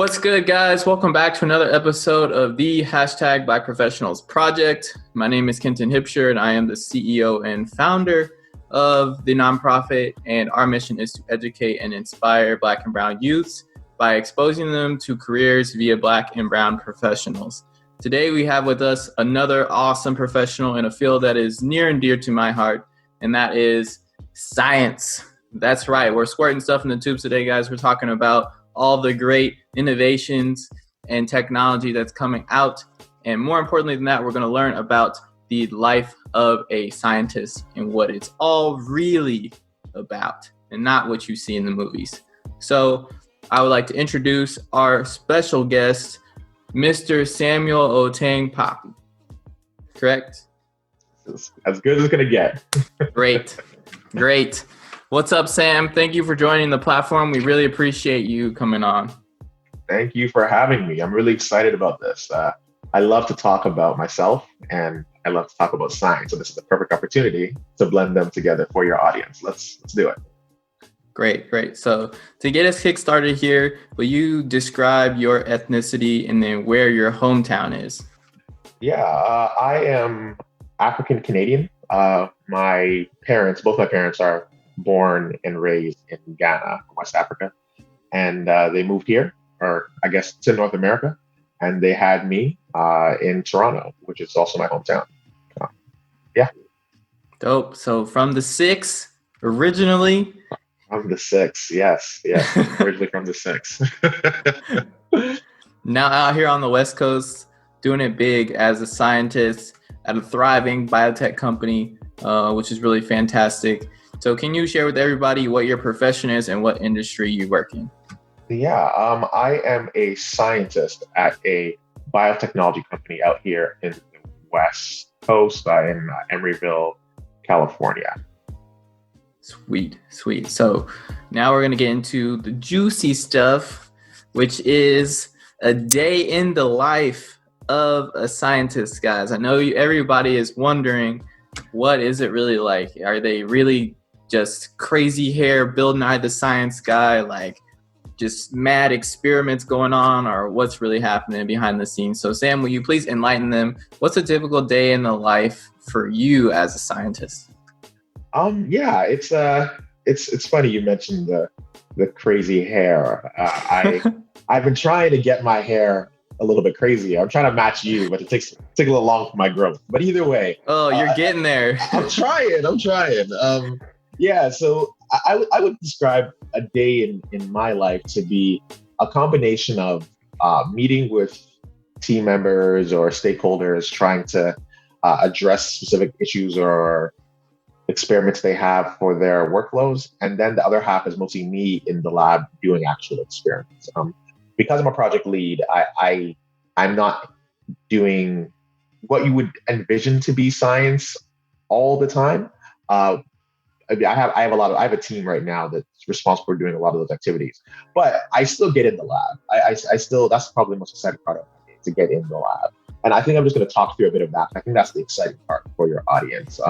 What's good, guys? Welcome back to another episode of the hashtag Black Professionals Project. My name is Kenton Hipsher, and I am the CEO and founder of the nonprofit. And our mission is to educate and inspire Black and Brown youths by exposing them to careers via Black and Brown professionals. Today, we have with us another awesome professional in a field that is near and dear to my heart, and that is science. That's right. We're squirting stuff in the tubes today, guys. We're talking about all the great innovations and technology that's coming out. And more importantly than that, we're going to learn about the life of a scientist and what it's all really about and not what you see in the movies. So I would like to introduce our special guest, Mr. Samuel Otang Poppy. Correct? As good as it's going to get. Great. What's up, Sam? Thank you for joining the platform. We really appreciate you coming on. Thank you for having me. I'm really excited about this. I love to talk about myself and I love to talk about science. So this is the perfect opportunity to blend them together for your audience. Let's do it. Great. So to get us kick-started here, will you describe your ethnicity and then where your hometown is? Yeah, I am African Canadian. Both my parents are born and raised in Ghana, West Africa. And they moved here, or I guess to North America. And they had me in Toronto, which is also my hometown. Yeah. Dope. So from the six, originally? From the six, yes. Originally from the six. Now out here on the West Coast, doing it big as a scientist at a thriving biotech company, which is really fantastic. So can you share with everybody what your profession is and what industry you work in? Yeah, I am a scientist at a biotechnology company out here in the West Coast in Emeryville, California. Sweet. So now we're going to get into the juicy stuff, which is a day in the life of a scientist, guys. I know everybody is wondering, what is it really like? Are they really just crazy hair, Bill Nye the Science Guy, like just mad experiments going on, or what's really happening behind the scenes? So Sam, will you please enlighten them? What's a typical day in the life for you as a scientist? Yeah, it's funny you mentioned the crazy hair. I've been trying to get my hair a little bit crazier. I'm trying to match you, but it takes a little long for my growth. But either way, you're getting there. I'm trying. Yeah, so I would describe a day in my life to be a combination of meeting with team members or stakeholders, trying to address specific issues or experiments they have for their workflows. And then the other half is mostly me in the lab doing actual experiments. Because I'm a project lead, I'm not doing what you would envision to be science all the time. I have a team right now that's responsible for doing a lot of those activities, but I still get in the lab. I still, that's probably the most exciting part of my day, to get in the lab. And I think I'm just going to talk through a bit of that. I think that's the exciting part for your audience.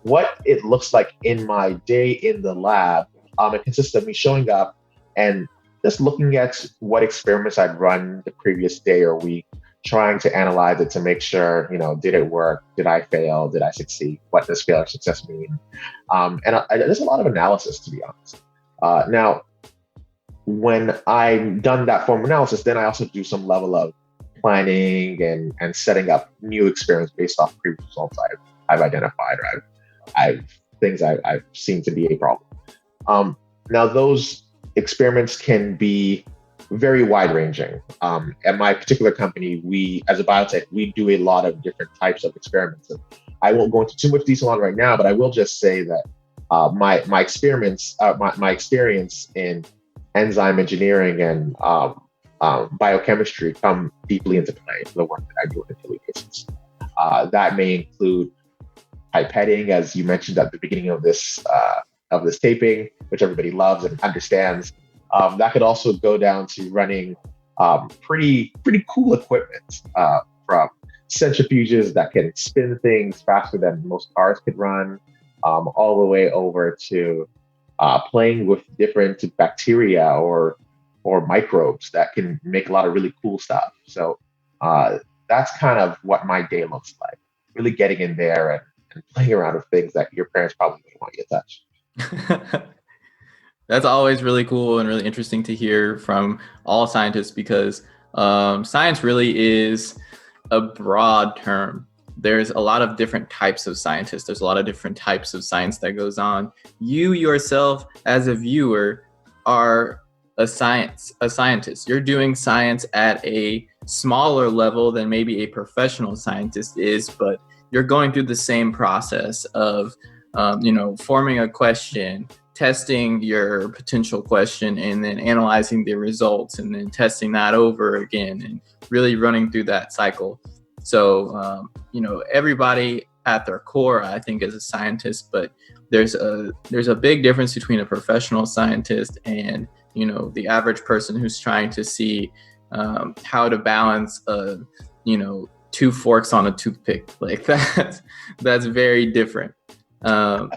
What it looks like in my day in the lab, it consists of me showing up and just looking at what experiments I'd run the previous day or week, trying to analyze it to make sure, did it work? Did I fail? Did I succeed? What does failure success mean? There's a lot of analysis, to be honest. Now, when I've done that form of analysis, then I also do some level of planning and setting up new experiments based off previous results I've identified, or I've seen to be a problem. Now, those experiments can be very wide-ranging. At my particular company, as a biotech, we do a lot of different types of experiments. And I won't go into too much detail on right now, but I will just say that my experience in enzyme engineering and biochemistry come deeply into play for the work that I do on a daily basis. That may include pipetting, as you mentioned at the beginning of this taping, which everybody loves and understands. That could also go down to running pretty cool equipment, from centrifuges that can spin things faster than most cars could run, all the way over to playing with different bacteria or or microbes that can make a lot of really cool stuff. So that's kind of what my day looks like. Really getting in there and playing around with things that your parents probably don't want you to touch. That's always really cool and really interesting to hear from all scientists, because science really is a broad term. There's a lot of different types of scientists. There's a lot of different types of science that goes on. You yourself, as a viewer, are a scientist. You're doing science at a smaller level than maybe a professional scientist is, but you're going through the same process of, forming a question, testing your potential question, and then analyzing the results, and then testing that over again, and really running through that cycle. So, everybody at their core, I think, is a scientist, but there's a big difference between a professional scientist and, the average person who's trying to see how to balance, two forks on a toothpick. Like that's very different. I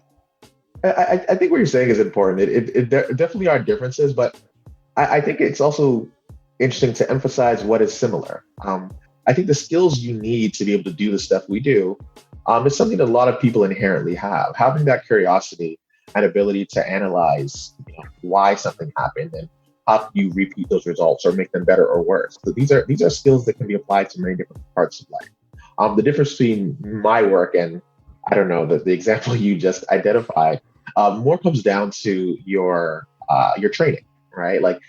think what you're saying is important. There definitely are differences, but I think it's also interesting to emphasize what is similar. I think the skills you need to be able to do the stuff we do is something that a lot of people inherently have. Having that curiosity and ability to analyze why something happened and how you repeat those results or make them better or worse. So these are skills that can be applied to many different parts of life. The difference between my work and, I don't know, the example you just identified, more comes down to your training, right? Like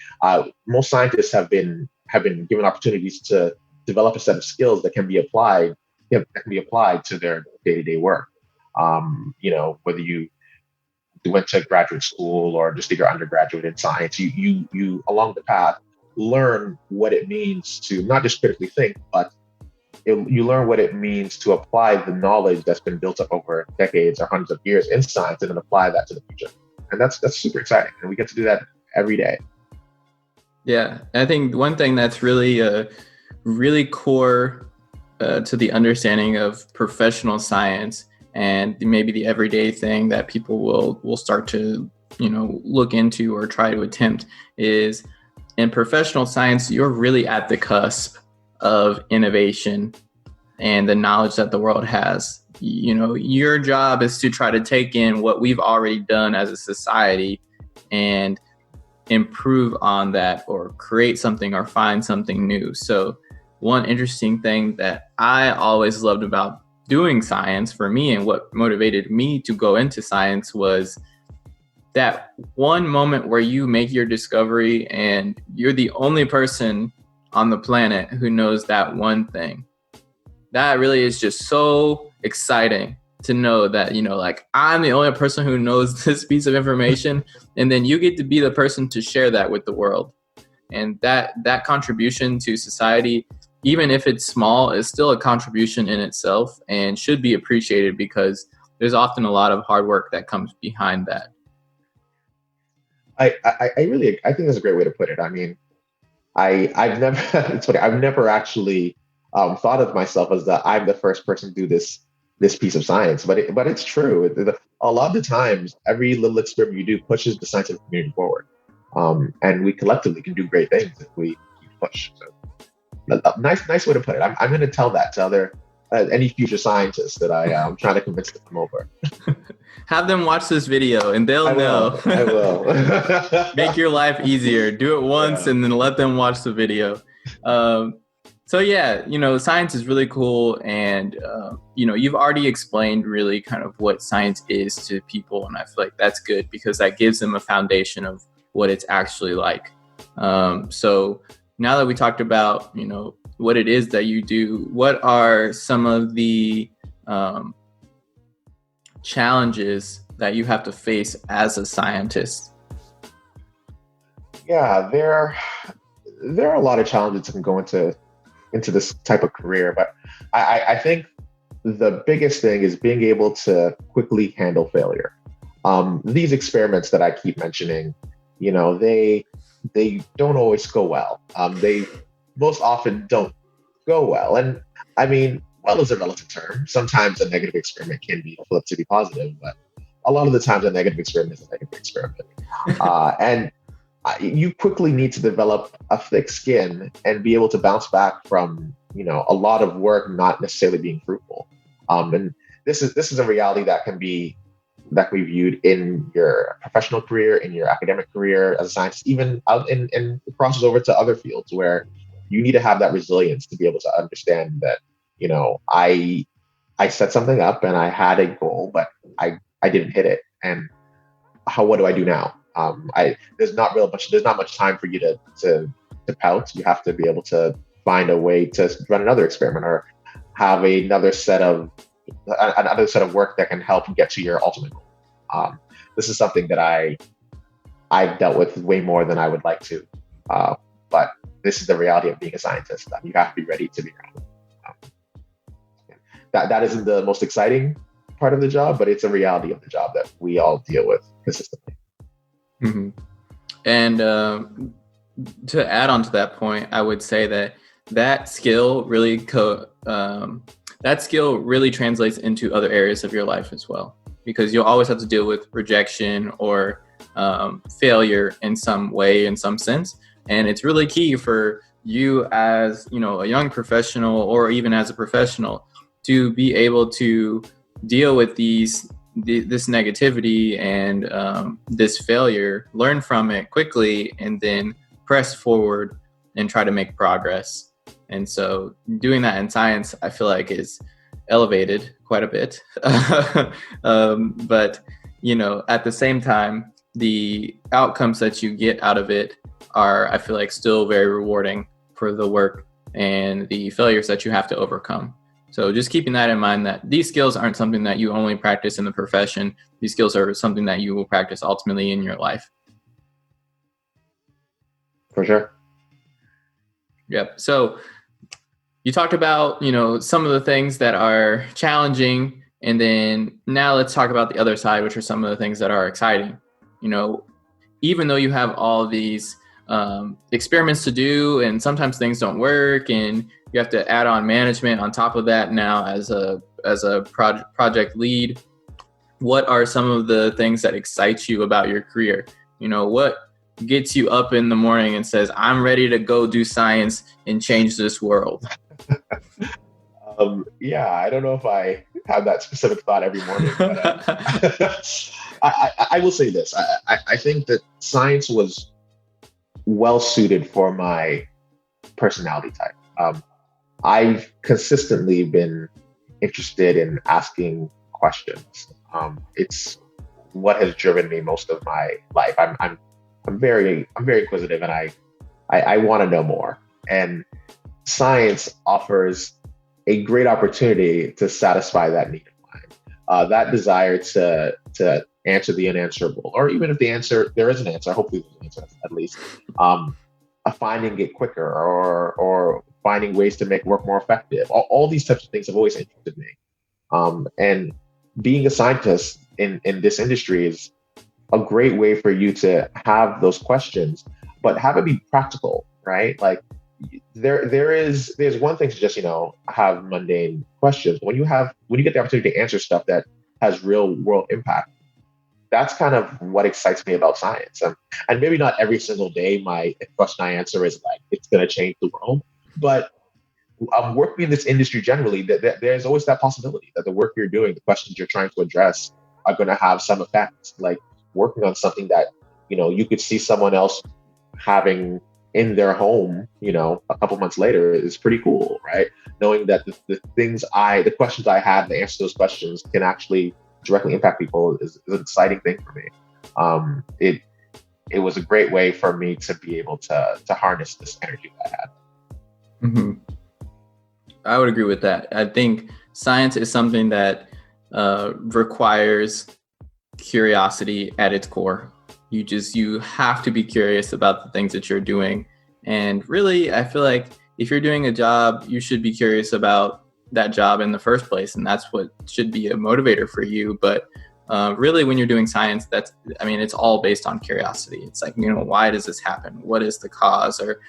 most scientists have been given opportunities to develop a set of skills that can be applied to their day-to-day work. Whether you went to graduate school or just did your undergraduate in science, you along the path learn what it means to not just critically think, but you learn what it means to apply the knowledge that's been built up over decades or hundreds of years in science and then apply that to the future. And that's super exciting. And we get to do that every day. Yeah. I think one thing that's really, really core to the understanding of professional science and maybe the everyday thing that people will start to, look into or try to attempt is, in professional science, you're really at the cusp of innovation and the knowledge that the world has. Your job is to try to take in what we've already done as a society and improve on that, or create something or find something new. So one interesting thing that I always loved about doing science for me, and what motivated me to go into science, was that one moment where you make your discovery and you're the only person on the planet who knows that one thing. That really is just so exciting to know that, I'm the only person who knows this piece of information, and then you get to be the person to share that with the world. And that contribution to society, even if it's small, is still a contribution in itself and should be appreciated, because there's often a lot of hard work that comes behind that. I think that's a great way to put it. I mean, I've never it's funny, I've never actually thought of myself as that I'm the first person to do this piece of science, but it's true. A lot of the times, every little experiment you do pushes the scientific community forward, and we collectively can do great things if we push. So, nice way to put it. I'm going to tell that to other any future scientists that I'm trying to convince to come over. Have them watch this video and they'll know. I will. Make your life easier. Do it once and then let them watch the video. So yeah, science is really cool. And, you've already explained really kind of what science is to people. And I feel like that's good, because that gives them a foundation of what it's actually like. So now that we talked about, what it is that you do, what are some of the challenges that you have to face as a scientist? Yeah, there are a lot of challenges that can go into this type of career, but I think the biggest thing is being able to quickly handle failure. These experiments that I keep mentioning, they don't always go well. They most often don't go well. And I mean, well is a relative term. Sometimes a negative experiment can be flipped to be positive, but a lot of the times a negative experiment is a negative experiment. And you quickly need to develop a thick skin and be able to bounce back from, a lot of work not necessarily being fruitful. And this is a reality that can be viewed in your professional career, in your academic career as a scientist, even out in it crosses over to other fields where you need to have that resilience to be able to understand that, I set something up and I had a goal, but I didn't hit it. And what do I do now? There's not much time for you to pout. You have to be able to find a way to run another experiment or have another set of work that can help get to your ultimate goal. This is something that I've dealt with way more than I would like to, but this is the reality of being a scientist. You have to be ready to be around. That isn't the most exciting part of the job, but it's a reality of the job that we all deal with consistently. Mm-hmm. And to add on to that point, I would say that skill really translates into other areas of your life as well, because you'll always have to deal with rejection or failure in some way, in some sense. And it's really key for you as, a young professional or even as a professional to be able to deal with this negativity and this failure, learn from it quickly, and then press forward and try to make progress. And so doing that in science, I feel like is elevated quite a bit. But, at the same time, the outcomes that you get out of it are, I feel like, still very rewarding for the work and the failures that you have to overcome. So just keeping that in mind, that these skills aren't something that you only practice in the profession. These skills are something that you will practice ultimately in your life. For sure. Yep. So you talked about, some of the things that are challenging, and then now let's talk about the other side, which are some of the things that are exciting. Even though you have all these experiments to do, and sometimes things don't work, and you have to add on management on top of that now as a project lead. What are some of the things that excite you about your career? What gets you up in the morning and says, I'm ready to go do science and change this world? I don't know if I have that specific thought every morning, but I will say this. I think that science was well suited for my personality type. I've consistently been interested in asking questions. It's what has driven me most of my life. I'm very inquisitive, and I want to know more. And science offers a great opportunity to satisfy that need of mine, that desire to answer the unanswerable, or even if there is an answer, hopefully there's an answer at least, finding it quicker or finding ways to make work more effective. All these types of things have always interested me. And being a scientist in this industry is a great way for you to have those questions, but have it be practical, right? Like there's one thing to just, have mundane questions. When you get the opportunity to answer stuff that has real world impact, that's kind of what excites me about science. And maybe not every single day my question I answer is like, it's going to change the world. But working in this industry generally, there's always that possibility that the work you're doing, the questions you're trying to address are going to have some effect. Like working on something that, you could see someone else having in their home, a couple months later is pretty cool, right? Knowing that the questions I had and the answer to those questions can actually directly impact people is an exciting thing for me. It was a great way for me to be able to harness this energy that I had. Mm-hmm. I would agree with that. I think science is something that requires curiosity at its core. You have to be curious about the things that you're doing. And really, I feel like if you're doing a job, you should be curious about that job in the first place. And that's what should be a motivator for you. But really, when you're doing science, it's all based on curiosity. It's like, why does this happen? What is the cause? Or,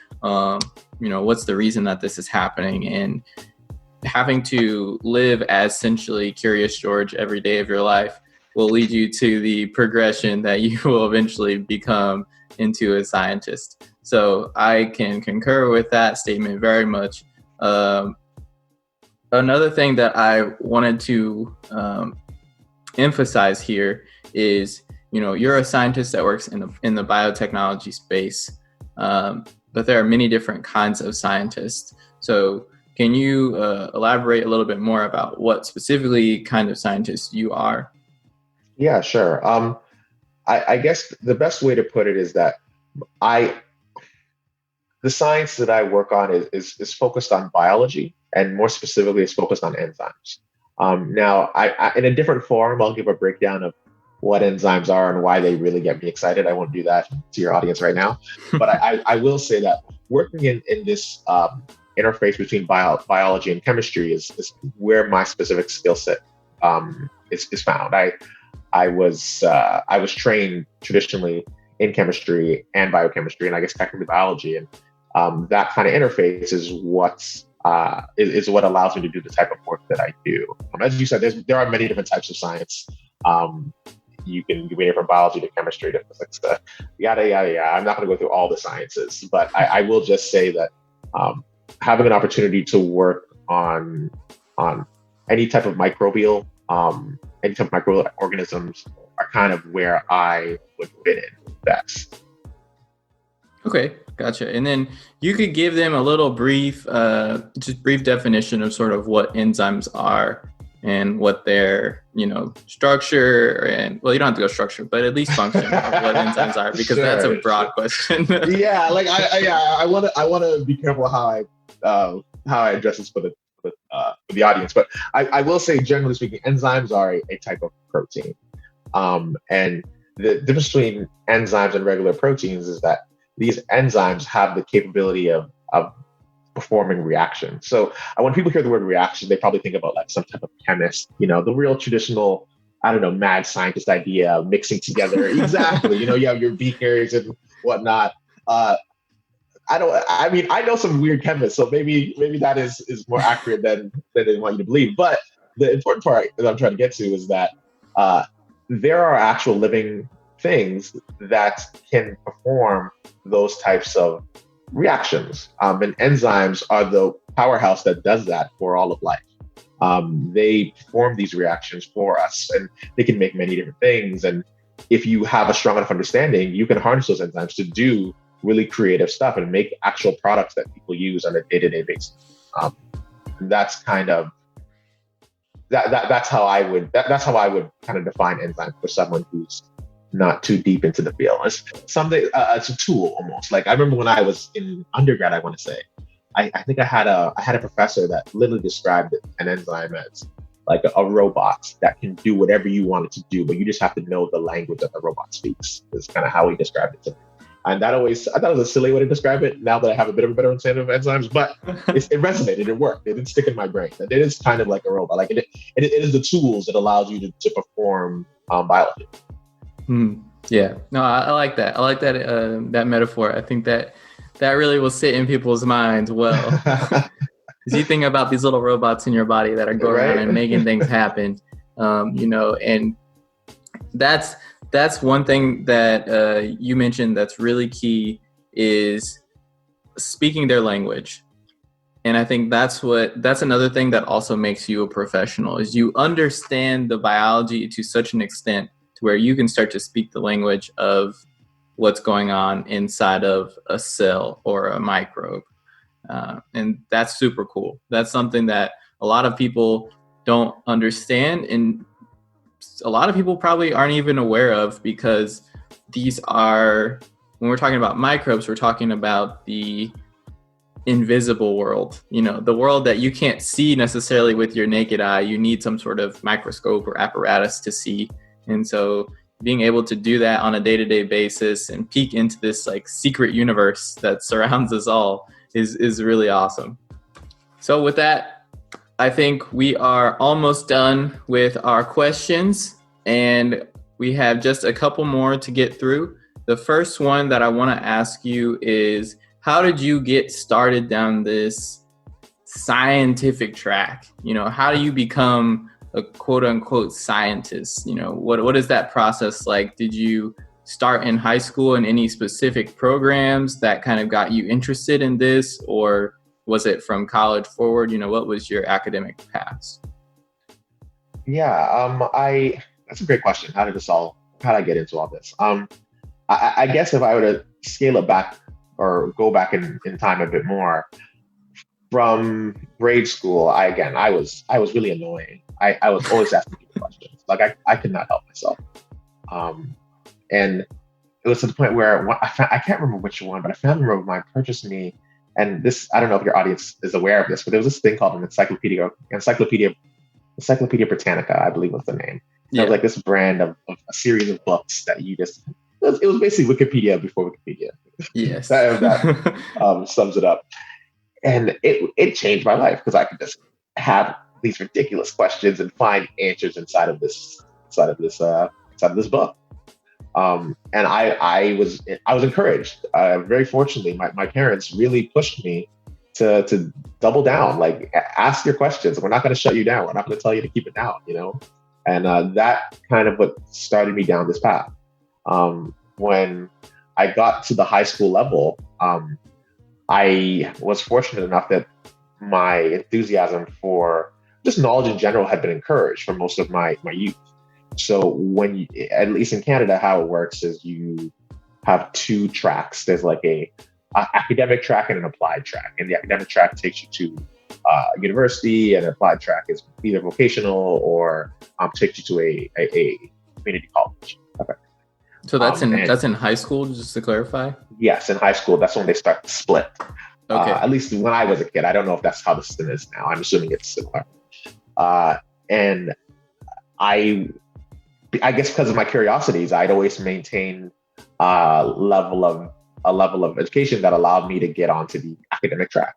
what's the reason that this is happening? And having to live as essentially Curious George every day of your life will lead you to the progression that you will eventually become into a scientist. So I can concur with that statement very much. Another thing that I wanted to emphasize here is, you're a scientist that works in the biotechnology space, but there are many different kinds of scientists. So can you elaborate a little bit more about what specifically kind of scientist you are? Yeah, sure. I guess the best way to put it is that the science that I work on is focused on biology, and more specifically, is focused on enzymes. Now, I in a different forum, I'll give a breakdown of what enzymes are and why they really get me excited. I won't do that to your audience right now, but I will say that working in this interface between biology and chemistry is where my specific skill set is found. I was trained traditionally in chemistry and biochemistry, and I guess technically biology, and that kind of interface is what allows me to do the type of work that I do. As you said, there are many different types of science. You can go from biology to chemistry to physics, yada yada yada. I'm not going to go through all the sciences, but I will just say that having an opportunity to work on any type of microbial organisms are kind of where I would fit in best. Okay, gotcha. And then you could give them a little brief definition of sort of what enzymes are and what their, structure, and, well, you don't have to go structure, but at least function of what enzymes are, because that's a broad question. Yeah, like I want to be careful how I address this for the audience, but I will say, generally speaking, enzymes are a type of protein, and the difference between enzymes and regular proteins is that these enzymes have the capability of performing reactions. So when people hear the word reaction, they probably think about like some type of chemist, the real traditional, I don't know, mad scientist idea of mixing together. Exactly. You have your beakers and whatnot. I know some weird chemists, so maybe that is more accurate than they want you to believe. But the important part that I'm trying to get to is that there are actual living things that can perform those types of reactions. And enzymes are the powerhouse that does that for all of life. They perform these reactions for us, and they can make many different things. And if you have a strong enough understanding, you can harness those enzymes to do really creative stuff and make actual products that people use on a day-to-day basis. That's kind of that's how I would kind of define enzymes for someone who's not too deep into the field. It's something, it's a tool almost. Like I remember when I was in undergrad, I want to say, I think I had a professor that literally described an enzyme as like a robot that can do whatever you want it to do, but you just have to know the language that the robot speaks. Is kind of how he described it to me. And I thought it was a silly way to describe it now that I have a bit of a better understanding of enzymes, but it resonated, it worked, it didn't stick in my brain. It is kind of like a robot. Like it is the tools that allows you to perform biology. Yeah, no, I like that. I like that metaphor. I think that really will sit in people's minds well. Because you think about these little robots in your body that are going around and making things happen, and that's one thing that you mentioned that's really key, is speaking their language. And I think that's another thing that also makes you a professional, is you understand the biology to such an extent to where you can start to speak the language of what's going on inside of a cell or a microbe. And that's super cool. That's something that a lot of people don't understand, and a lot of people probably aren't even aware of, because these are, when we're talking about microbes, we're talking about the invisible world, the world that you can't see necessarily with your naked eye. You need some sort of microscope or apparatus to see. And so being able to do that on a day-to-day basis and peek into this like secret universe that surrounds us all is really awesome. So with that, I think we are almost done with our questions, and we have just a couple more to get through. The first one that I want to ask you is, how did you get started down this scientific track? How do you become a quote unquote scientist? What is that process like? Did you start in high school and any specific programs that kind of got you interested in this, or was it from college forward? What was your academic path? Yeah, that's a great question. How did I get into all this? I guess if I were to scale it back or go back in time a bit more, from grade school, I was really annoying. I was always asking people questions. Like I could not help myself. And it was to the point where I can't remember which one, but a family member of mine purchased me, and this, I don't know if your audience is aware of this, but there was this thing called an Encyclopedia Britannica, I believe was the name. Yeah. It was like this brand of a series of books that it was basically Wikipedia before Wikipedia. Yes. that sums it up. And it changed my life because I could just have these ridiculous questions and find answers inside of this book. And I was encouraged. Very fortunately, my parents really pushed me to double down, like ask your questions. We're not going to shut you down. We're not going to tell you to keep it down, And that kind of what started me down this path. When I got to the high school level, I was fortunate enough that my enthusiasm for just knowledge in general had been encouraged for most of my youth. So at least in Canada, how it works is you have two tracks. There's like a academic track and an applied track. And the academic track takes you to university, and an applied track is either vocational or takes you to a community college. Okay. So that's in high school, just to clarify? Yes, in high school, that's when they start to split. Okay. At least when I was a kid. I don't know if that's how the system is now. I'm assuming it's similar. And I guess because of my curiosities, I'd always maintain a level of education that allowed me to get onto the academic track.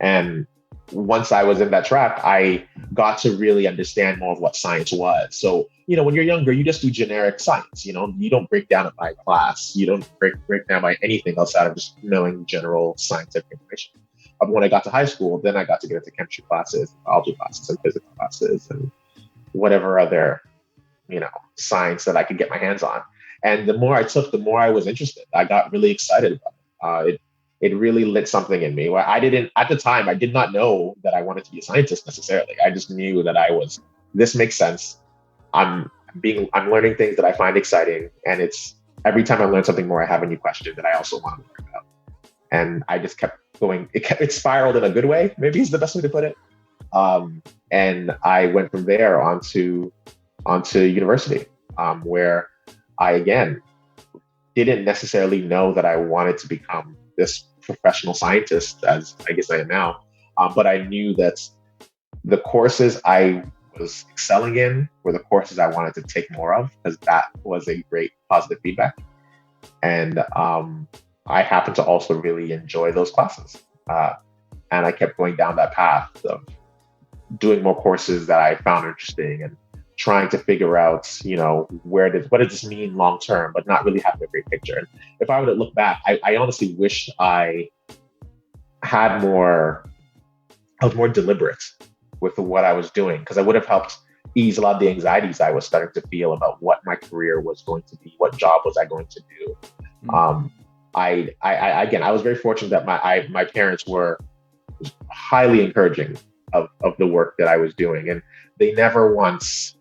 And once I was in that track, I got to really understand more of what science was. So, when you're younger, you just do generic science. You don't break down it by class. You don't break down by anything outside of just knowing general scientific information. But when I got to high school, then I got to get into chemistry classes, biology classes, and physics classes, and whatever other, science that I could get my hands on. And the more I took, the more I was interested. I got really excited about it. It really lit something in me where at the time, I did not know that I wanted to be a scientist necessarily. I just knew that this makes sense. I'm learning things that I find exciting. And it's every time I learn something more, I have a new question that I also want to learn about. And I just kept going. It spiraled in a good way, maybe is the best way to put it. And I went from there onto university, where I, again, didn't necessarily know that I wanted to become this professional scientist, as I guess I am now. But I knew that the courses I was excelling in were the courses I wanted to take more of, because that was a great positive feedback. And I happened to also really enjoy those classes. And I kept going down that path of doing more courses that I found interesting and trying to figure out, what does this mean long term, but not really having a great picture. And if I were to look back, I honestly wish I was more deliberate with what I was doing, because I would have helped ease a lot of the anxieties I was starting to feel about what my career was going to be, what job was I going to do. Mm-hmm. I was very fortunate that my parents were highly encouraging of the work that I was doing, and they never once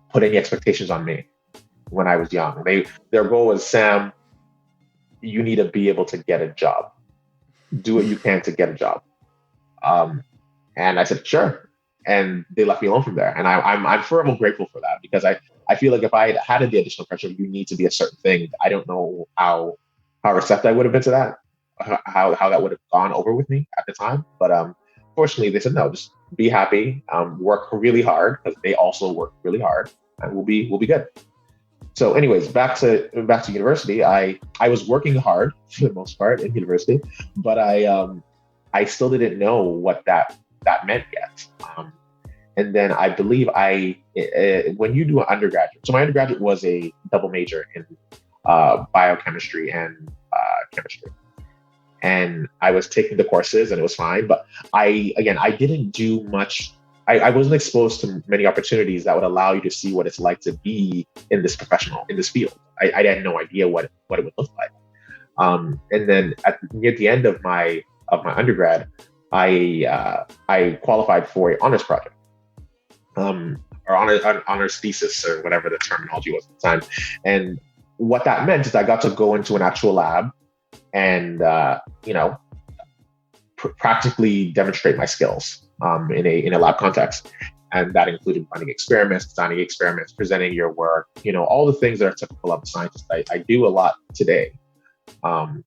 put any expectations on me when I was young. Their goal was, Sam, you need to be able to get a job. Do what you can to get a job. And I said, sure. And they left me alone from there. And I'm forever grateful for that, because I feel like if I had the additional pressure, you need to be a certain thing, I don't know how receptive I would have been to that, how that would have gone over with me at the time. But fortunately, they said, no, just be happy, work really hard, because they also work really hard, and we'll be good. So anyways, back to university, I was working hard for the most part in university, but I still didn't know what that meant yet. And then I believe when you do an undergraduate, so my undergraduate was a double major in biochemistry and chemistry. And I was taking the courses and it was fine, but I didn't do much. I wasn't exposed to many opportunities that would allow you to see what it's like to be in this field. I had no idea what it would look like. And then near the end of my undergrad, I qualified for an honors project, or honors thesis, or whatever the terminology was at the time. And what that meant is I got to go into an actual lab and practically demonstrate my skills in a lab context. And that included running experiments, designing experiments, presenting your work, all the things that are typical of a scientist. I do a lot today. And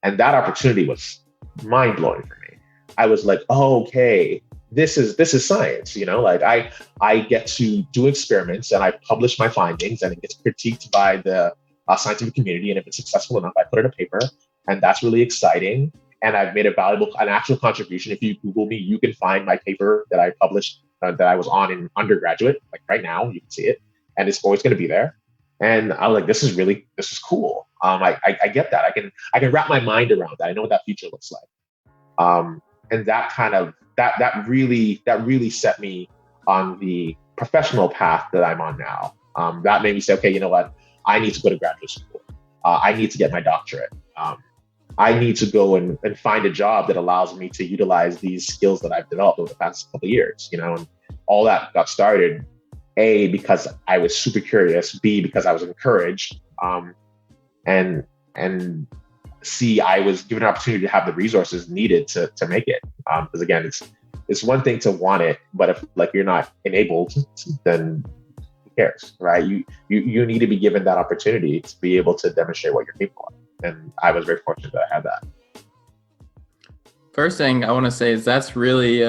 that opportunity was mind blowing for me. I was like, oh, okay, this is science. I get to do experiments and I publish my findings, and it gets critiqued by the scientific community. And if it's successful enough, I put it in a paper, and that's really exciting. And I've made an actual contribution. If you Google me, you can find my paper that I published that I was on in undergraduate. Like right now, you can see it, and it's always going to be there. And I was like, this is cool. I get that. I can wrap my mind around that. I know what that future looks like. And that kind of that really set me on the professional path that I'm on now. That made me say, okay, you know what? I need to go to graduate school. I need to get my doctorate. I need to go and find a job that allows me to utilize these skills that I've developed over the past couple of years, and all that got started, A, because I was super curious, B, because I was encouraged, and C, I was given an opportunity to have the resources needed to make it. Because again, it's one thing to want it, but if you're not enabled, then who cares, right? You need to be given that opportunity to be able to demonstrate what you're capable of. And I was very fortunate that I had that. First thing I want to say is that's really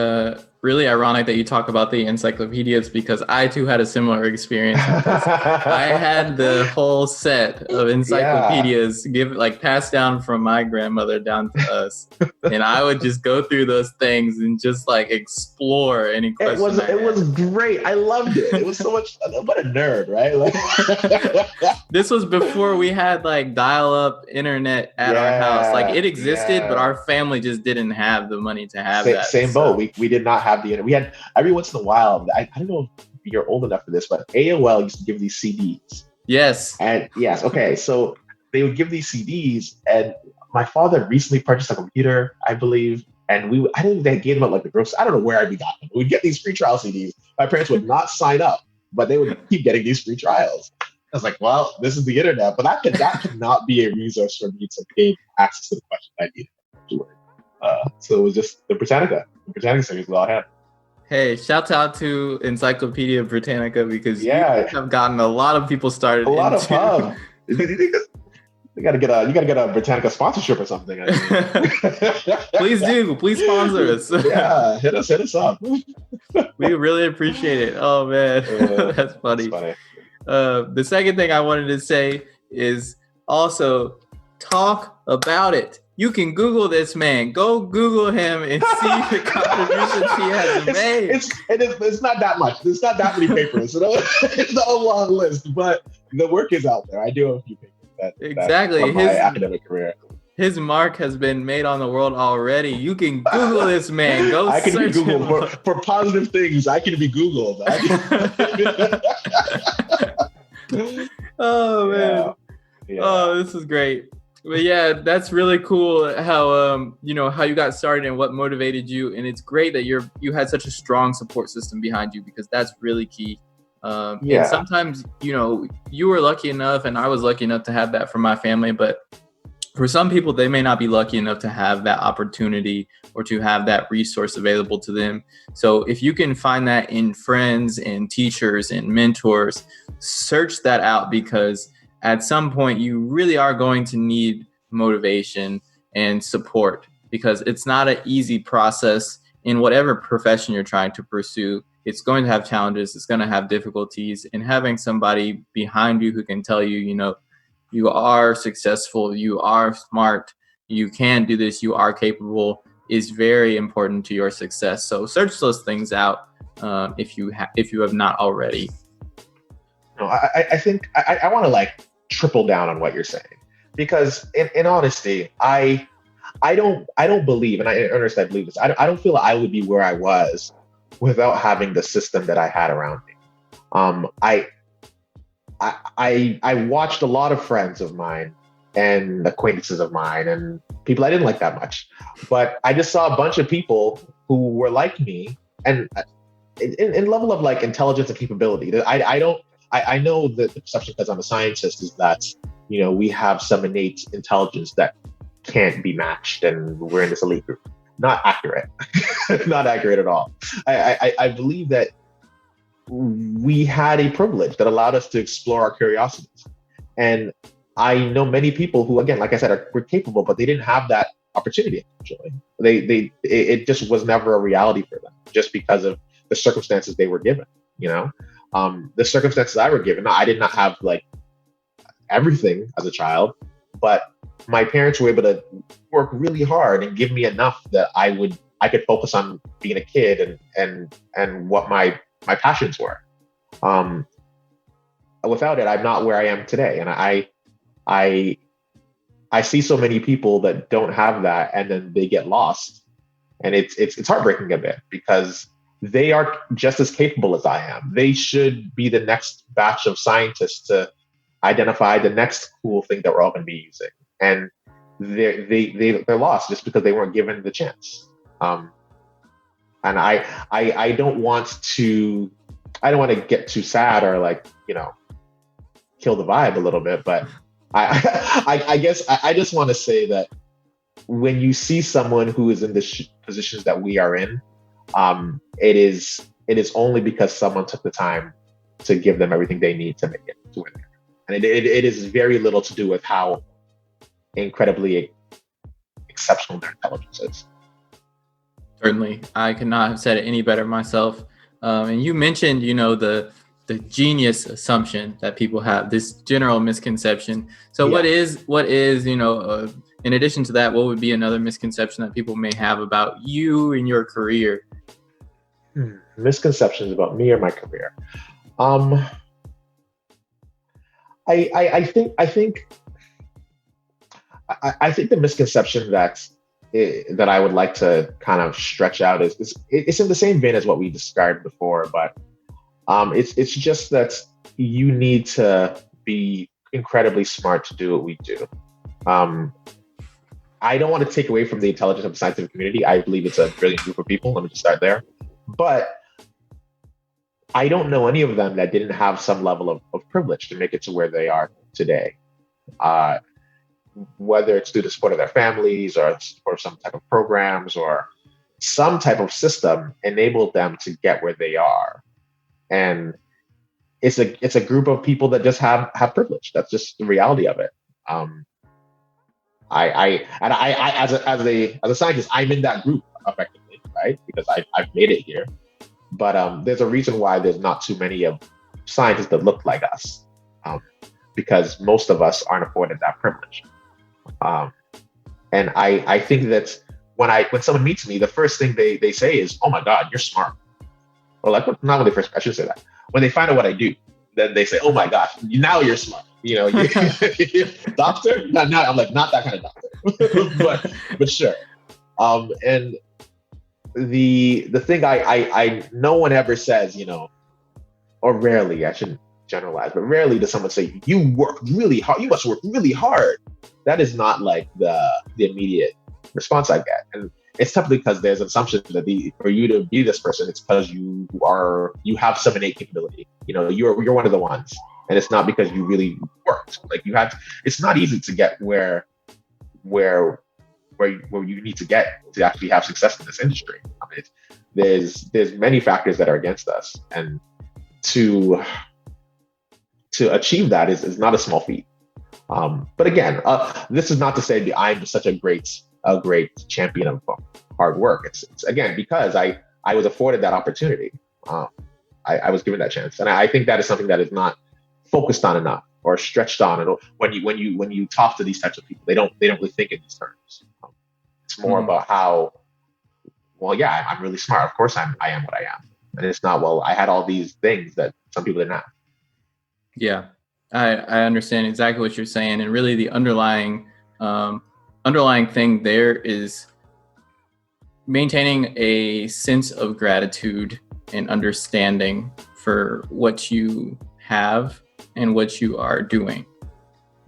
ironic that you talk about the encyclopedias, because I too had a similar experience. I had the whole set of encyclopedias passed down from my grandmother down to us, and I would just go through those things and just explore any questions. It was great. I loved it. It was so much. What a nerd, right? This was before we had dial-up internet at our house. It existed, but our family just didn't have the money to have that. Same boat. We did not have the internet. We had every once in a while. I don't know if you're old enough for this, but AOL used to give these CDs. Yes. And yes, okay. So they would give these CDs, and my father recently purchased a computer, I believe, and I didn't think they gave them at the grocery. I don't know where we got them. We'd get these free trial CDs. My parents would not sign up, but they would keep getting these free trials. I was like, well, this is the internet, but that could not be a resource for me to gain access to the question I needed. So it was just the Britannica series was all I had. Hey, shout out to Encyclopedia Britannica, because you have gotten a lot of people started. A lot of fun. You gotta get a Britannica sponsorship or something. Please do. Please sponsor us. Yeah, hit us up. We really appreciate it. Oh man, that's funny. The second thing I wanted to say is also talk about it. You can Google this man. Go Google him and see the contributions he has made. It's not that much. It's not that many papers. It's not a long list, but the work is out there. I do have a few papers. Exactly. From my academic career. His mark has been made on the world already. You can Google this man. Go I can search be Googled for positive things. I can be Googled. Oh man. Yeah. Oh, this is great. But yeah, that's really cool how how you got started and what motivated you, and it's great that you had such a strong support system behind you, because that's really key. And sometimes you were lucky enough, and I was lucky enough to have that from my family, but for some people they may not be lucky enough to have that opportunity or to have that resource available to them. So if you can find that in friends and teachers and mentors, search that out, because at some point you really are going to need motivation and support, because it's not an easy process in whatever profession you're trying to pursue. It's going to have challenges, it's going to have difficulties, and having somebody behind you who can tell you, you are successful, you are smart, you can do this, you are capable, is very important to your success. So search those things out if you have not already. No, I think I want to triple down on what you're saying, because in honesty, I don't believe, and I understand I believe this, I don't feel I would be where I was without having the system that I had around me. I watched a lot of friends of mine and acquaintances of mine and people I didn't like that much, but I just saw a bunch of people who were like me, and in level of like intelligence and capability. I know that the perception, because I'm a scientist, is that, we have some innate intelligence that can't be matched and we're in this elite group. Not accurate. Not accurate at all. I believe that we had a privilege that allowed us to explore our curiosities. And I know many people who, again, like I said, were capable, but they didn't have that opportunity. Actually, it just was never a reality for them, just because of the circumstances they were given. The circumstances I were given, I did not have like everything as a child, but my parents were able to work really hard and give me enough that I could focus on being a kid and what my passions were. Without it, I'm not where I am today. And I see so many people that don't have that, and then they get lost. And it's heartbreaking a bit, because they are just as capable as I am. They should be the next batch of scientists to identify the next cool thing that we're all going to be using. And they're lost just because they weren't given the chance. And I don't want to get too sad or like, kill the vibe a little bit, but I guess I just want to say that when you see someone who is in the positions that we are in, it is only because someone took the time to give them everything they need to make it to win there. And it is very little to do with how incredibly exceptional their intelligence is. Certainly, I could not have said it any better myself. And you mentioned, the genius assumption that people have, this general misconception. So what is, in addition to that, what would be another misconception that people may have about you and your career? Misconceptions about me or my career. I think the misconception that I would like to kind of stretch out is it's in the same vein as what we described before, but it's just that you need to be incredibly smart to do what we do. I don't want to take away from the intelligence of the scientific community. I believe it's a brilliant group of people. Let me just start there. But I don't know any of them that didn't have some level of privilege to make it to where they are today. Whether it's through the support of their families or some type of programs or some type of system enabled them to get where they are. And it's a group of people that just have privilege. That's just the reality of it. I as a scientist, I'm in that group effectively, right? Because I've made it here. But there's a reason why there's not too many of scientists that look like us, because most of us aren't afforded that privilege. And I think that when someone meets me, the first thing they say is, "Oh my God, you're smart." Or like, not when they first, I should say that. When they find out what I do, then they say, "Oh my gosh, now you're smart." Doctor? Not I'm like, not that kind of doctor. but sure. And the thing I no one ever says, or rarely, I shouldn't generalize, but rarely does someone say, "You work really hard, you must work really hard." That is not like the immediate response I get. And it's typically because there's an assumption that for you to be this person, it's because you have some innate capability. You're one of the ones, and it's not because you really worked. Like it's not easy to get where you need to get to actually have success in this industry. I mean, there's many factors that are against us, and to achieve that is not a small feat. But again, this is not to say that I'm such a great champion of hard work. It's again because I was afforded that opportunity. I was given that chance, and I think that is something that is not focused on enough or stretched on. And when you talk to these types of people, they don't really think in these terms. It's more about how, well, yeah, I'm really smart. Of course, I am what I am, and it's not, well, I had all these things that some people didn't have. Yeah, I understand exactly what you're saying, and really the underlying thing there is maintaining a sense of gratitude and understanding for what you have in what you are doing.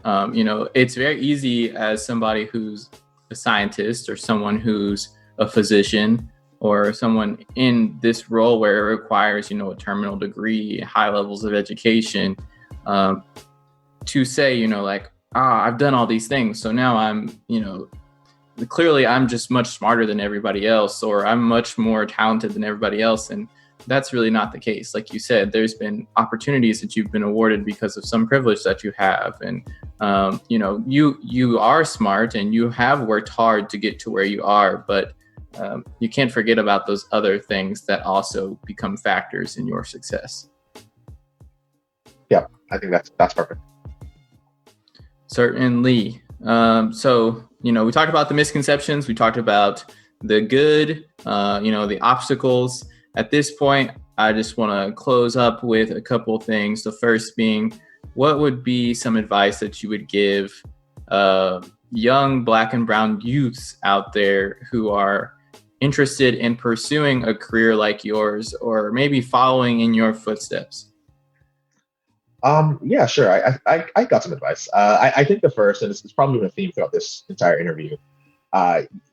It's very easy as somebody who's a scientist or someone who's a physician or someone in this role where it requires, a terminal degree, high levels of education, to say, I've done all these things. So now I'm, clearly I'm just much smarter than everybody else, or I'm much more talented than everybody else. And that's really not the case. Like you said, there's been opportunities that you've been awarded because of some privilege that you have. And, you are smart and you have worked hard to get to where you are, but you can't forget about those other things that also become factors in your success. Yeah, I think that's perfect. Certainly. So, we talked about the misconceptions. We talked about the good, the obstacles. At this point, I just want to close up with a couple things. The first being, what would be some advice that you would give young Black and brown youths out there who are interested in pursuing a career like yours, or maybe following in your footsteps? Yeah, sure. I got some advice. I think the first, and it's probably been a theme throughout this entire interview,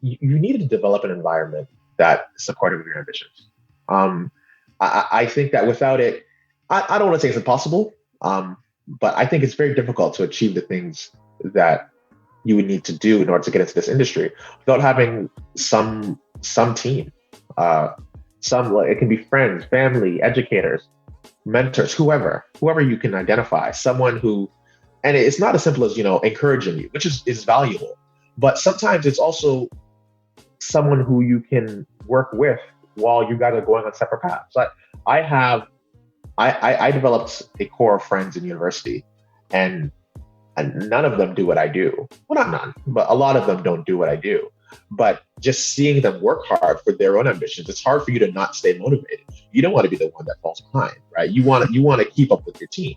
you need to develop an environment that is supportive of your ambitions. I think that without it, I don't want to say it's impossible, but I think it's very difficult to achieve the things that you would need to do in order to get into this industry without having some team. It can be friends, family, educators, mentors, whoever you can identify, someone who, and it's not as simple as, encouraging you, which is valuable, but sometimes it's also someone who you can work with while you guys are going on separate paths. Like I developed a core of friends in university, and none of them do what I do. Well, not none, but a lot of them don't do what I do. But just seeing them work hard for their own ambitions, it's hard for you to not stay motivated. You don't want to be the one that falls behind, right? You want to keep up with your team.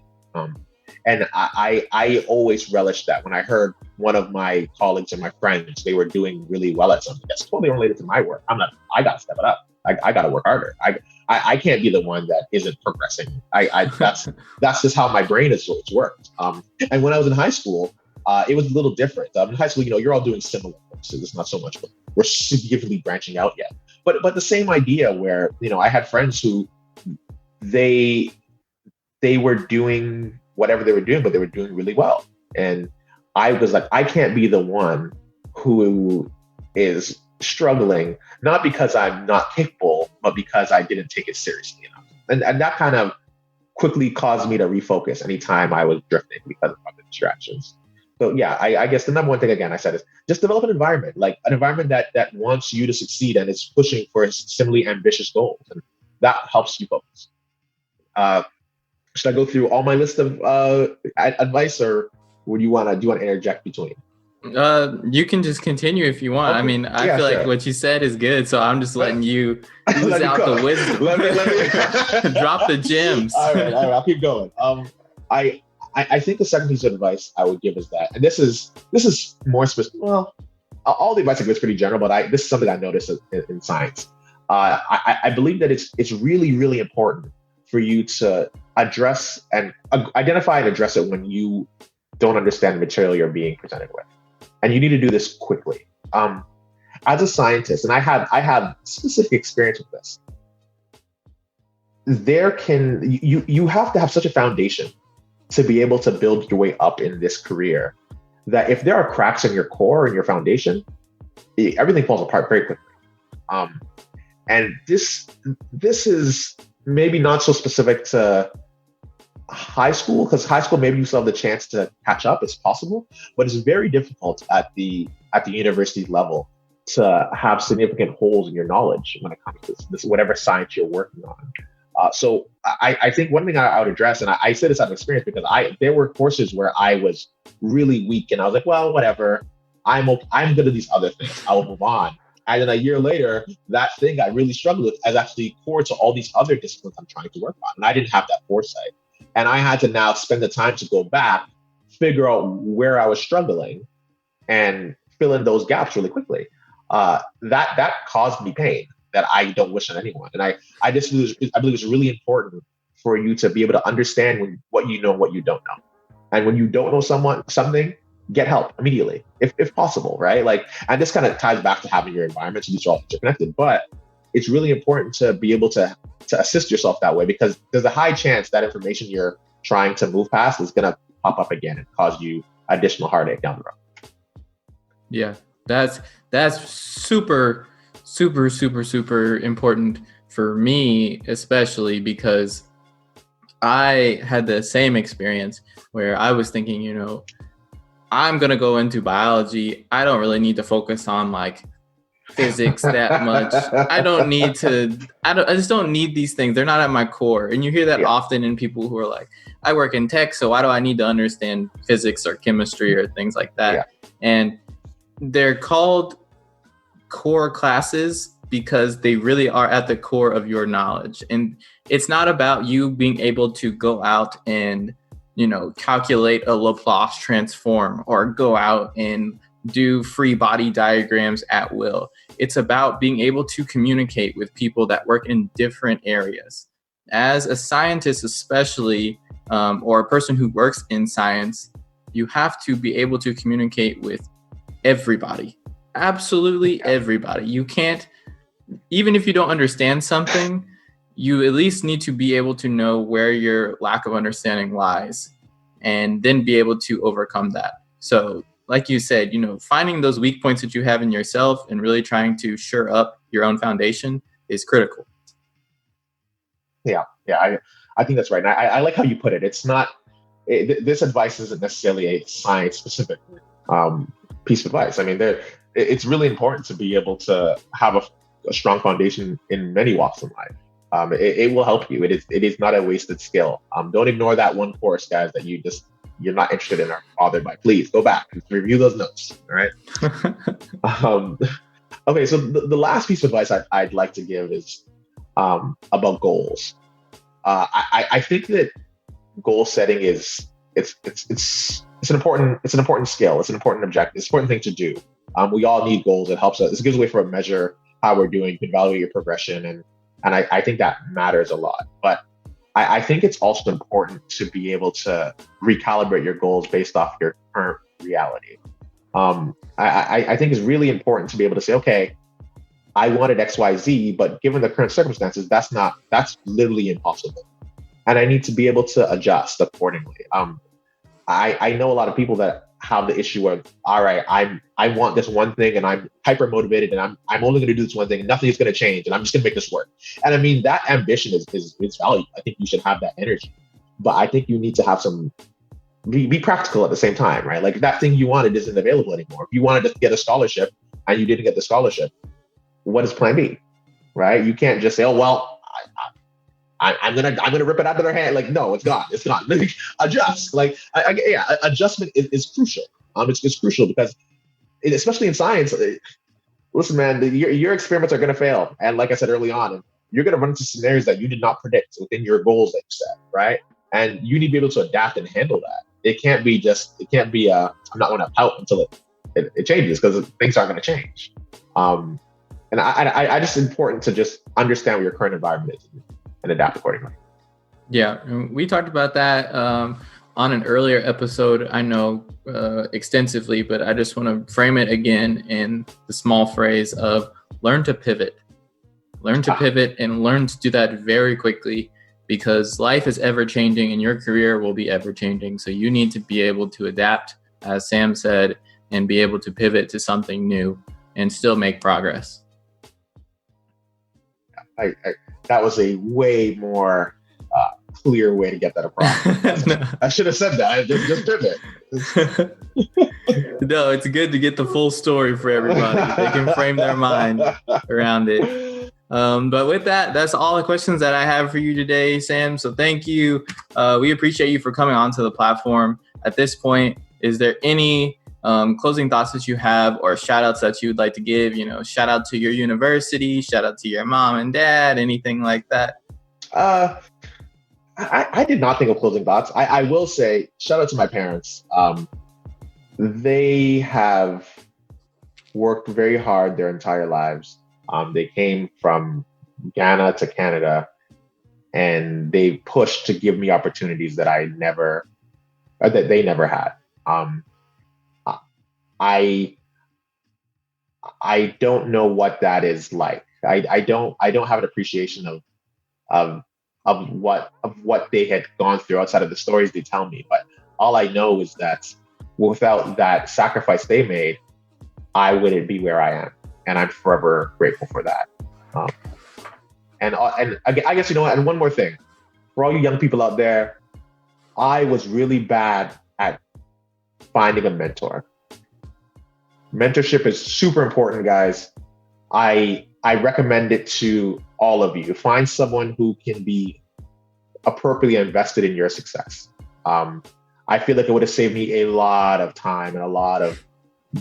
And I always relished that when I heard one of my colleagues and my friends, they were doing really well at something that's totally unrelated to my work. I got to step it up. I got to work harder. I can't be the one that isn't progressing. That's just how my brain is worked. And when I was in high school, it was a little different. In high school, you're all doing similar courses. It's not so much, but we're significantly branching out yet. But the same idea where, I had friends who they were doing whatever they were doing, but they were doing really well. And I was like, I can't be the one who is struggling, not because I'm not capable, but because I didn't take it seriously enough. And that kind of quickly caused me to refocus anytime I was drifting because of other distractions. So yeah, I guess the number one thing, again, I said is just develop an environment, like an environment that wants you to succeed and is pushing for similarly ambitious goals. And that helps you focus. Should I go through all my list of advice, or do you want to interject between? You can just continue if you want. Okay. I mean, I feel like what you said is good, so I'm just letting you ooze out the wisdom. let me drop the gems. All right, I'll keep going. I think the second piece of advice I would give is that, and this is more specific. Well, all the advice I give is pretty general, but this is something I noticed in science. I believe that it's really, really important for you to address and identify and address it when you don't understand the material you're being presented with. And you need to do this quickly. As a scientist, and I have specific experience with this, you have to have such a foundation to be able to build your way up in this career that if there are cracks in your core and your foundation, everything falls apart very quickly. And this is maybe not so specific to high school, because high school, maybe you still have the chance to catch up. It's possible, but it's very difficult at the university level to have significant holes in your knowledge when it comes to this whatever science you're working on. So I think one thing I would address, and I say this out of experience because there were courses where I was really weak, and I was like, well, whatever, I'm good at these other things, I will move on. And then a year later, that thing I really struggled with is actually core to all these other disciplines I'm trying to work on, and I didn't have that foresight. And I had to now spend the time to go back, figure out where I was struggling, and fill in those gaps really quickly. That caused me pain that I don't wish on anyone. And I believe it's really important for you to be able to understand what you know and what you don't know. And when you don't know something, get help immediately, if possible, right? Like, and this kind of ties back to having your environment to be all interconnected. But it's really important to be able to assist yourself that way, because there's a high chance that information you're trying to move past is going to pop up again and cause you additional heartache down the road. Yeah, that's super, super, super, super important for me, especially because I had the same experience where I was thinking, you know, I'm going to go into biology. I don't really need to focus on like physics that much. I just don't need these things. They're not at my core. And you hear that often in people who are like, I work in tech, so why do I need to understand physics or chemistry or things like that? Yeah. And they're called core classes because they really are at the core of your knowledge. And it's not about you being able to go out and, you know, calculate a Laplace transform or go out and do free body diagrams at will. It's about being able to communicate with people that work in different areas. As a scientist, especially, or a person who works in science, you have to be able to communicate with everybody. Absolutely everybody. You can't, even if you don't understand something, you at least need to be able to know where your lack of understanding lies and then be able to overcome that. So like you said, you know, finding those weak points that you have in yourself and really trying to shore up your own foundation is critical. Yeah, I think that's right. And I like how you put it. It's not, this advice isn't necessarily a science specific piece of advice. I mean, it's really important to be able to have a strong foundation in many walks of life. It will help you. It is not a wasted skill. Don't ignore that one course, guys, that you're not interested in or bothered by. Please go back and review those notes. All right. Okay. So the last piece of advice I'd like to give is about goals. I think that goal setting it's an important skill. It's an important objective. It's an important thing to do. We all need goals. It helps us. It gives a way for a measure how we're doing. You can evaluate your progression, and I think that matters a lot. But I think it's also important to be able to recalibrate your goals based off your current reality. I think it's really important to be able to say, okay, I wanted XYZ, but given the current circumstances, that's literally impossible. And I need to be able to adjust accordingly. I know a lot of people that have the issue of, all right, I want this one thing and I'm hyper motivated and I'm only going to do this one thing and nothing is going to change and I'm just going to make this work. And I mean, that ambition is valuable. I think you should have that energy, but I think you need to have be practical at the same time, right? Like, that thing you wanted isn't available anymore. If you wanted to get a scholarship and you didn't get the scholarship, what is plan B, right? You can't just say, oh, well, I'm gonna rip it out of their hand. Like, no, it's gone. Like, adjust. Like, adjustment is crucial. It's crucial because, especially in science, listen, man, your experiments are gonna fail. And like I said early on, you're gonna run into scenarios that you did not predict within your goals that you set, right? And you need to be able to adapt and handle that. It can't be I'm not gonna pout until it changes, because things aren't gonna change. And I just important to just understand what your current environment is and adapt accordingly. Yeah, we talked about that on an earlier episode, I know, extensively, but I just want to frame it again in the small phrase of learn to pivot. Learn to pivot and learn to do that very quickly, because life is ever changing and your career will be ever changing. So you need to be able to adapt, as Sam said, and be able to pivot to something new and still make progress. That was a way more clear way to get that across. No. I should have said that. Just pivot. No, it's good to get the full story for everybody. They can frame their mind around it. But with that, that's all the questions that I have for you today, Sam. So thank you. We appreciate you for coming onto the platform. At this point, is there any closing thoughts that you have, or shout outs that you would like to give? You know, shout out to your university, shout out to your mom and dad, anything like that? I did not think of closing thoughts. I will say shout out to my parents. They have worked very hard their entire lives. They came from Ghana to Canada, and they pushed to give me opportunities that that they never had. I don't know what that is like. I don't have an appreciation of what they had gone through outside of the stories they tell me. But all I know is that without that sacrifice they made, I wouldn't be where I am, and I'm forever grateful for that. And I guess, and one more thing, for all you young people out there, I was really bad at finding a mentor. Mentorship is super important, guys. I recommend it to all of you. Find someone who can be appropriately invested in your success. I feel like it would have saved me a lot of time and a lot of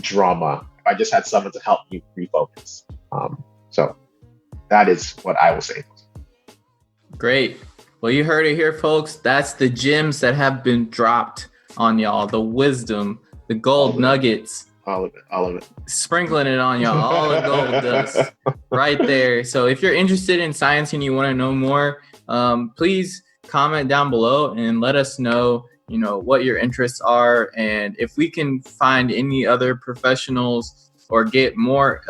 drama if I just had someone to help me refocus. So that is what I will say. Great. Well, you heard it here, folks. That's the gems that have been dropped on y'all. The wisdom, the gold nuggets. All of it. Sprinkling it on y'all. All the gold dust right there. So if you're interested in science and you want to know more, please comment down below and let us know, what your interests are. And if we can find any other professionals or get more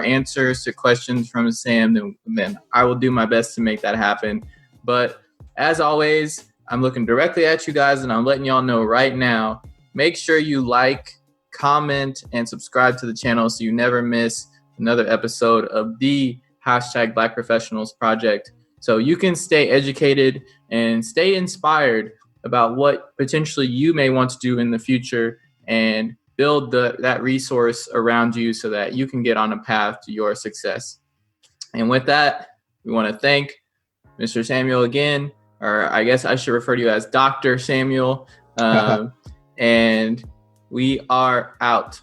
answers to questions from Sam, then I will do my best to make that happen. But as always, I'm looking directly at you guys and I'm letting y'all know right now, make sure you like, comment, and subscribe to the channel so you never miss another episode of the Black Professionals Project. So you can stay educated and stay inspired about what potentially you may want to do in the future and build that resource around you so that you can get on a path to your success. And with that, we want to thank Mr. Samuel again, or I guess I should refer to you as Dr. Samuel. And we are out.